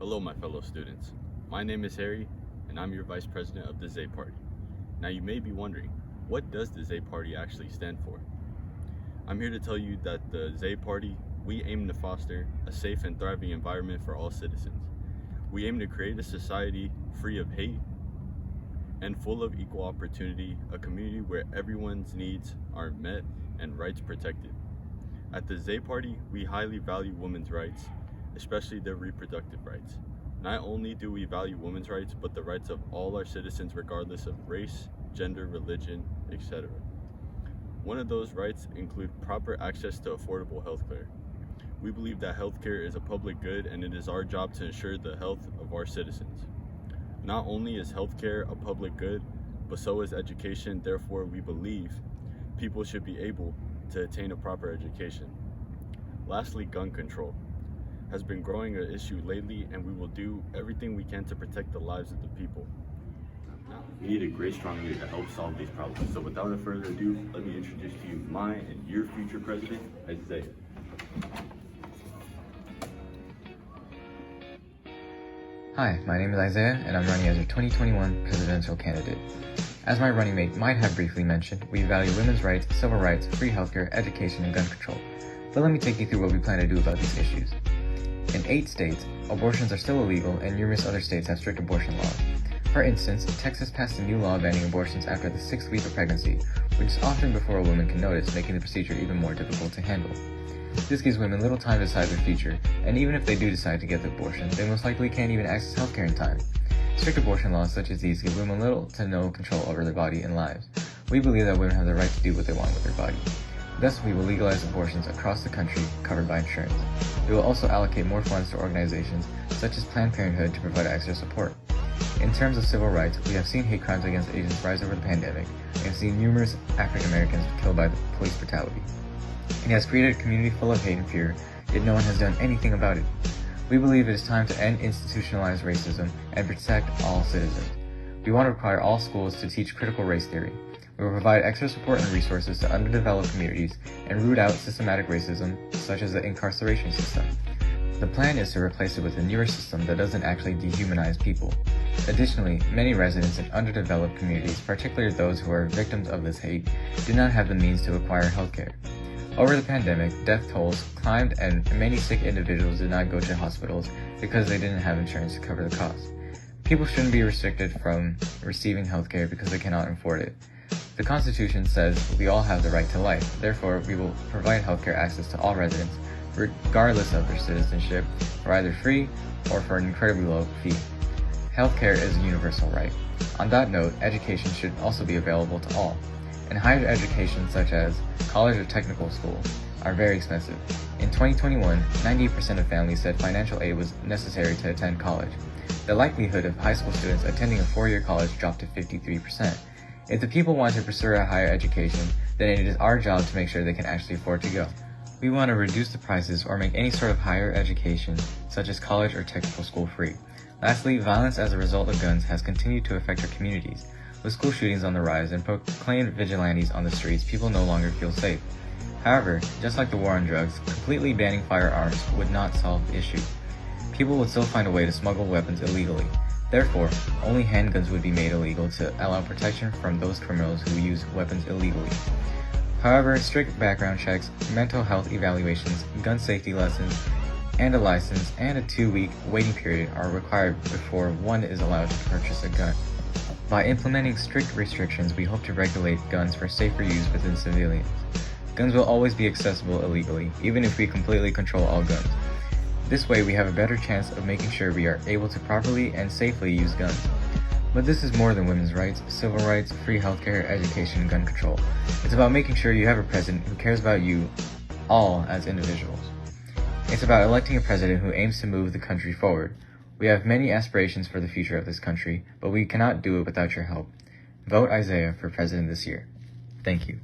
Hello, my fellow students. My name is Harry, and I'm your Vice President of the ZAY Party. Now, you may be wondering, what does the ZAY Party actually stand for? I'm here to tell you that the ZAY Party, we aim to foster a safe and thriving environment for all citizens. We aim to create a society free of hate and full of equal opportunity, a community where everyone's needs are met and rights protected. At the ZAY Party, we highly value women's rights, especially their reproductive rights. Not only do we value women's rights, but the rights of all our citizens regardless of race, gender, religion, etc. One of those rights include proper access to affordable healthcare. We believe that healthcare is a public good and it is our job to ensure the health of our citizens. Not only is healthcare a public good, but so is education. Therefore, we believe people should be able to attain a proper education. Lastly, gun control has been growing an issue lately, and we will do everything we can to protect the lives of the people. Now, we need a great, strong leader to help solve these problems. So without further ado, let me introduce to you my and your future president, Isaiah. Hi, my name is Isaiah, and I'm running as your 2021 presidential candidate. As my running mate might have briefly mentioned, we value women's rights, civil rights, free healthcare, education, and gun control. But let me take you through what we plan to do about these issues. In 8 states, abortions are still illegal, and numerous other states have strict abortion laws. For instance, Texas passed a new law banning abortions after the 6th week of pregnancy, which is often before a woman can notice, making the procedure even more difficult to handle. This gives women little time to decide their future, and even if they do decide to get the abortion, they most likely can't even access healthcare in time. Strict abortion laws such as these give women little to no control over their body and lives. We believe that women have the right to do what they want with their body. Thus, we will legalize abortions across the country covered by insurance. We will also allocate more funds to organizations such as Planned Parenthood to provide extra support. In terms of civil rights, we have seen hate crimes against Asians rise over the pandemic, and have seen numerous African Americans killed by police brutality. It has created a community full of hate and fear, yet no one has done anything about it. We believe it is time to end institutionalized racism and protect all citizens. We want to require all schools to teach critical race theory. We will provide extra support and resources to underdeveloped communities and root out systematic racism, such as the incarceration system. The plan is to replace it with a newer system that doesn't actually dehumanize people. Additionally, many residents in underdeveloped communities, particularly those who are victims of this hate, do not have the means to acquire healthcare. Over the pandemic, death tolls climbed and many sick individuals did not go to hospitals because they didn't have insurance to cover the cost. People shouldn't be restricted from receiving healthcare because they cannot afford it. The Constitution says we all have the right to life. Therefore, we will provide healthcare access to all residents, regardless of their citizenship, for either free or for an incredibly low fee. Healthcare is a universal right. On that note, education should also be available to all. And higher education, such as college or technical school, are very expensive. In 2021, 98% of families said financial aid was necessary to attend college. The likelihood of high school students attending a 4-year college dropped to 53%. If the people want to pursue a higher education, then it is our job to make sure they can actually afford to go. We want to reduce the prices or make any sort of higher education, such as college or technical school, free. Lastly, violence as a result of guns has continued to affect our communities. With school shootings on the rise and proclaimed vigilantes on the streets, people no longer feel safe. However, just like the war on drugs, completely banning firearms would not solve the issue. People would still find a way to smuggle weapons illegally. Therefore, only handguns would be made illegal to allow protection from those criminals who use weapons illegally. However, strict background checks, mental health evaluations, gun safety lessons, and a license and a 2-week waiting period are required before one is allowed to purchase a gun. By implementing strict restrictions, we hope to regulate guns for safer use within civilians. Guns will always be accessible illegally, even if we completely control all guns. This way, we have a better chance of making sure we are able to properly and safely use guns. But this is more than women's rights, civil rights, free healthcare, education, and gun control. It's about making sure you have a president who cares about you all as individuals. It's about electing a president who aims to move the country forward. We have many aspirations for the future of this country, but we cannot do it without your help. Vote Isaiah for president this year. Thank you.